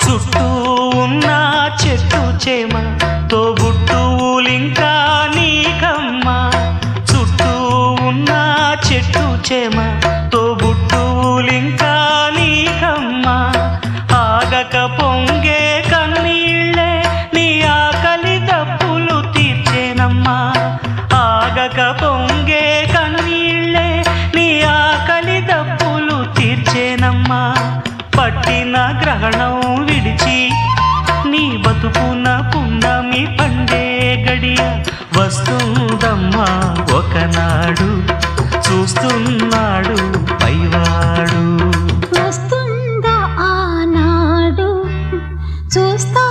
చుట్టూ ఉన్న చెట్టు చేమ తోబుట్టువులింకా నీకమ్మా చుట్టూ ఉన్న చెట్టు చేమ తోబుట్టువులింకా నీకమ్మా ఆగక పొంగే కన్నీళ్ళే నీ ఆకలి దప్పులు తీర్చేనమ్మా ఆగక పొంగే కన్నీళ్ళే నీ ఆకలి దప్పులు తీర్చేనమ్మా పట్టిన గ్రహణం విడిచి నీ బతుకున పున్నమి పండే గడియ వస్తుందమ్మా ఒకనాడు చూస్తున్నాడు పైవాడు వస్తుందా ఆనాడు చూస్తా